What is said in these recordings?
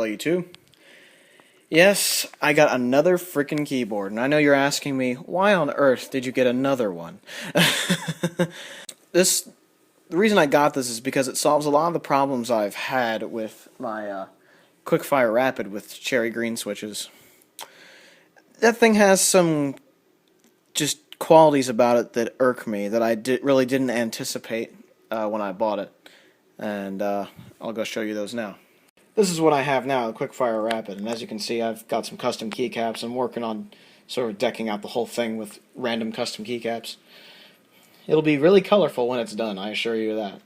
you too. Yes, I got another frickin' keyboard, and I know you're asking me, why on earth did you get another one? The reason I got this is because it solves a lot of the problems I've had with my Quickfire Rapid with cherry green switches. That thing has some just qualities about it that irk me that I really didn't anticipate when I bought it, and I'll go show you those now. This is what I have now, the Quickfire Rapid, and as you can see, I've got some custom keycaps. I'm working on sort of decking out the whole thing with random custom keycaps. It'll be really colorful when it's done, I assure you that.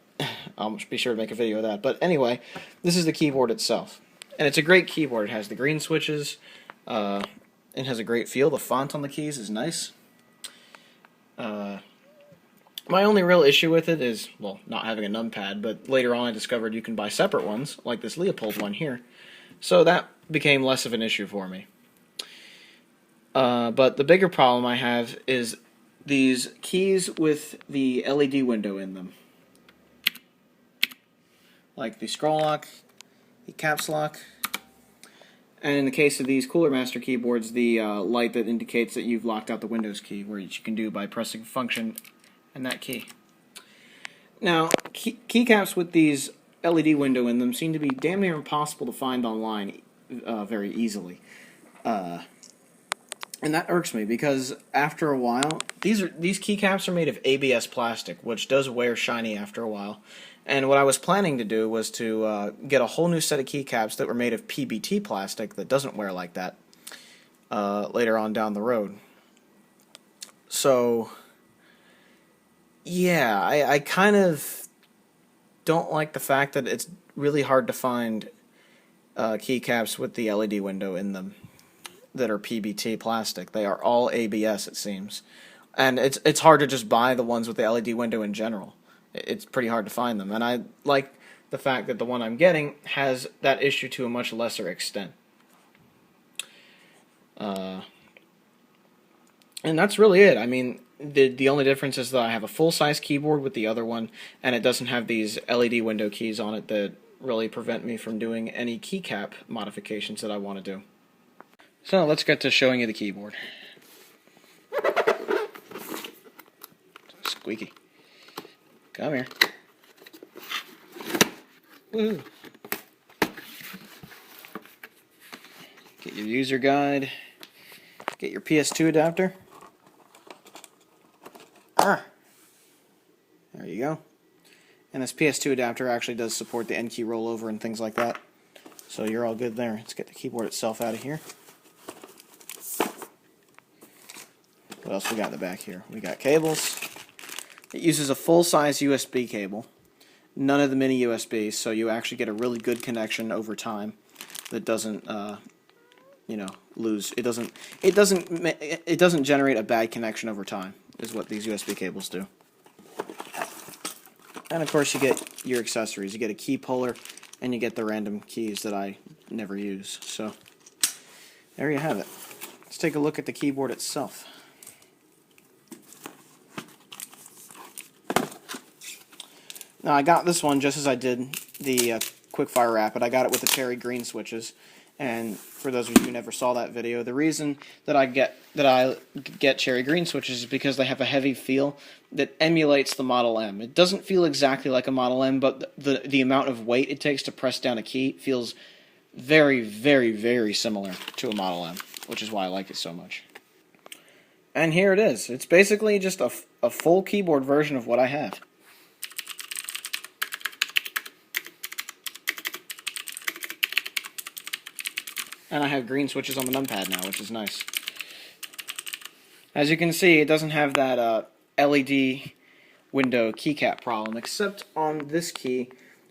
I'll be sure to make a video of that. But anyway, this is the keyboard itself. And it's a great keyboard. It has the green switches. It has a great feel. The font on the keys is nice. My only real issue with it is, well, not having a numpad, but later on I discovered you can buy separate ones, like this Leopold one here. So that became less of an issue for me. But the bigger problem I have is these keys with the LED window in them. Like the scroll lock, the caps lock, and in the case of these Cooler Master keyboards, the light that indicates that you've locked out the Windows key, which you can do by pressing function and that key. Now, keycaps with these LED window in them seem to be damn near impossible to find online very easily. And that irks me because after a while, these keycaps are made of ABS plastic, which does wear shiny after a while. And what I was planning to do was to get a whole new set of keycaps that were made of PBT plastic that doesn't wear like that later on down the road. So, yeah, I kind of don't like the fact that it's really hard to find keycaps with the LED window in them that are PBT plastic. They are all ABS, it seems. And it's hard to just buy the ones with the LED window in general. It's pretty hard to find them. And I like the fact that the one I'm getting has that issue to a much lesser extent. And that's really it. I mean, the only difference is that I have a full-size keyboard with the other one, and it doesn't have these LED window keys on it that really prevent me from doing any keycap modifications that I want to do. So let's get to showing you the keyboard. Squeaky. Come here. Woo. Get your user guide. Get your PS2 adapter. There you go. And this PS2 adapter actually does support the N key rollover and things like that. So you're all good there. Let's get the keyboard itself out of here. What else we got in the back here? We got cables. It uses a full-size USB cable. None of the mini USBs, so you actually get a really good connection over time that doesn't lose. It doesn't generate a bad connection over time, is what these USB cables do. And of course you get your accessories. You get a key puller and you get the random keys that I never use. So there you have it. Let's take a look at the keyboard itself. Now I got this one just as I did the Quickfire Rapid. I got it with the cherry green switches, and for those of you who never saw that video, the reason that I get cherry green switches is because they have a heavy feel that emulates the Model M. It doesn't feel exactly like a Model M, but the amount of weight it takes to press down a key feels very, very, very similar to a Model M, which is why I like it so much. And here it is. It's basically just a full keyboard version of what I have. And I have green switches on the numpad now, which is nice. As you can see, it doesn't have that LED window keycap problem, except on this key,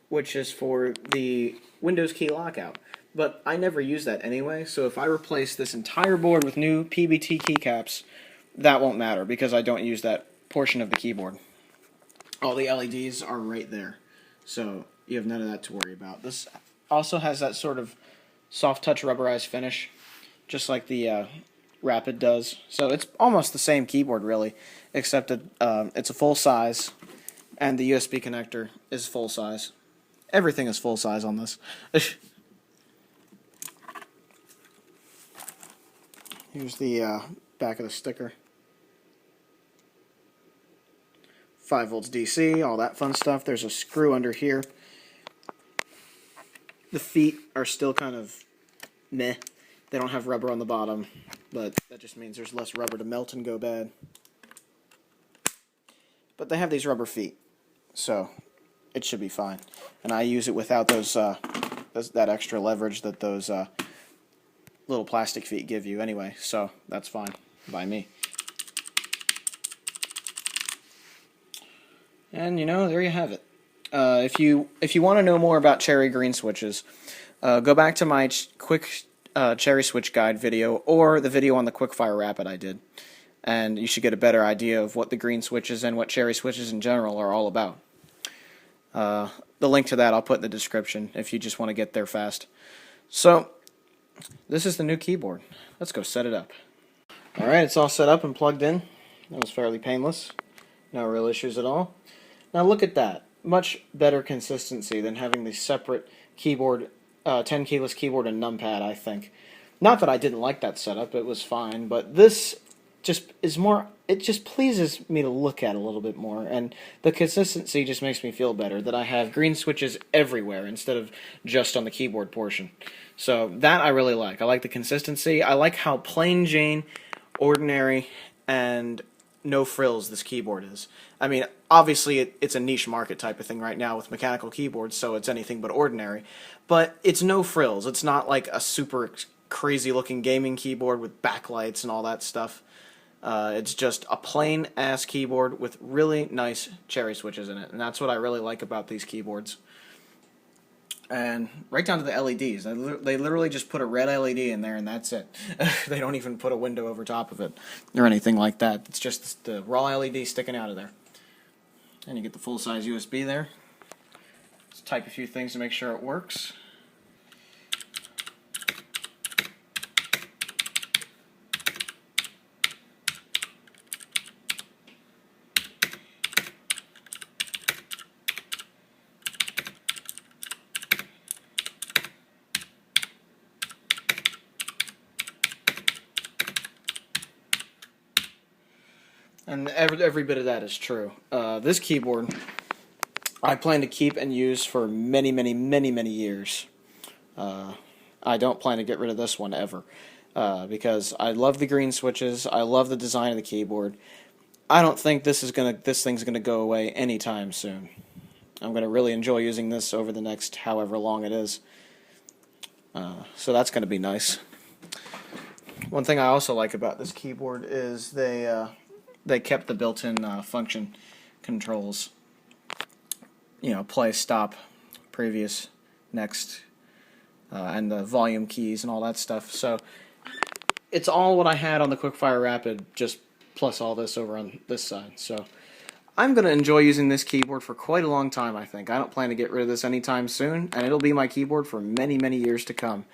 which is for the Windows key lockout. But I never use that anyway, so if I replace this entire board with new PBT keycaps, that won't matter, because I don't use that portion of the keyboard. All the LEDs are right there, so you have none of that to worry about. This also has that sort of soft touch rubberized finish, just like the Rapid does. So it's almost the same keyboard really, except that it's a full size and the USB connector is full size. Everything is full size on this. Here's the back of the sticker. 5 volts DC, all that fun stuff. There's a screw under here. The feet are still kind of meh. They don't have rubber on the bottom, but that just means there's less rubber to melt and go bad. But they have these rubber feet, so it should be fine. And I use it without those that extra leverage that those little plastic feet give you anyway, so that's fine by me. And there you have it. If you want to know more about cherry green switches, go back to my quick cherry switch guide video or the video on the Quickfire Rapid I did, and you should get a better idea of what the green switches and what cherry switches in general are all about. The link to that I'll put in the description if you just want to get there fast. So, this is the new keyboard. Let's go set it up. Alright, it's all set up and plugged in. That was fairly painless. No real issues at all. Now look at that. Much better consistency than having the separate keyboard, 10 keyless keyboard and numpad, I think. Not that I didn't like that setup, it was fine, but this just is more, it just pleases me to look at a little bit more, and the consistency just makes me feel better, that I have green switches everywhere instead of just on the keyboard portion. So that I really like. I like the consistency. I like how plain Jane, ordinary, and no frills this keyboard is. I mean, obviously it's a niche market type of thing right now with mechanical keyboards, so it's anything but ordinary. But it's no frills. It's not like a super crazy looking gaming keyboard with backlights and all that stuff. It's just a plain ass keyboard with really nice cherry switches in it, and that's what I really like about these keyboards. And right down to the LEDs. They literally just put a red LED in there and that's it. They don't even put a window over top of it or anything like that. It's just the raw LED sticking out of there. And you get the full-size USB there. Let's type a few things to make sure it works. And every bit of that is true. This keyboard, I plan to keep and use for many, many, many, many years. I don't plan to get rid of this one ever, because I love the green switches. I love the design of the keyboard. I don't think this thing's gonna go away anytime soon. I'm gonna really enjoy using this over the next however long it is. So that's gonna be nice. One thing I also like about this keyboard is they kept the built-in function controls. Play, stop, previous, next, and the volume keys and all that stuff. So it's all what I had on the Quickfire Rapid, just plus all this over on this side. So I'm going to enjoy using this keyboard for quite a long time, I think. I don't plan to get rid of this anytime soon, and it'll be my keyboard for many, many years to come.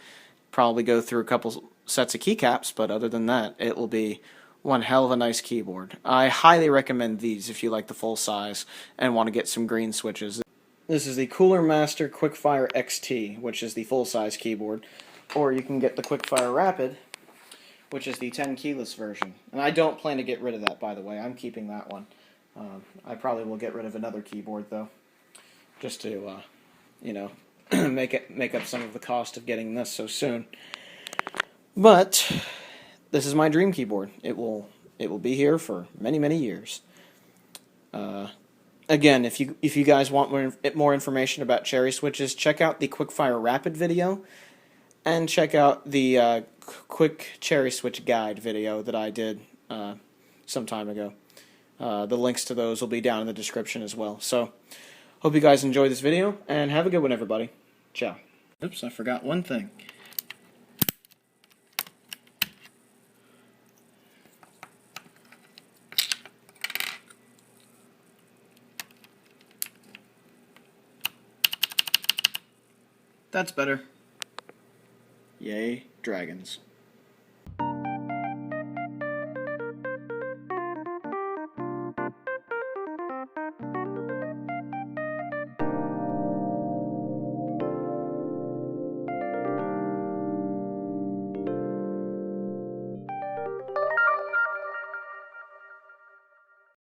Probably go through a couple sets of keycaps, but other than that, it will be one hell of a nice keyboard. I highly recommend these if you like the full size and want to get some green switches. This is the Cooler Master Quickfire XT, which is the full size keyboard, or you can get the Quickfire Rapid, which is the 10 keyless version. And I don't plan to get rid of that, by the way. I'm keeping that one. I probably will get rid of another keyboard though, just to make up some of the cost of getting this so soon. But this is my dream keyboard. It will be here for many, many years. Again, if you guys want more information about cherry switches, check out the Quickfire Rapid video, and check out the Quick Cherry Switch Guide video that I did some time ago. The links to those will be down in the description as well. So, hope you guys enjoyed this video, and have a good one, everybody. Ciao. Oops, I forgot one thing. That's better. Yay, dragons.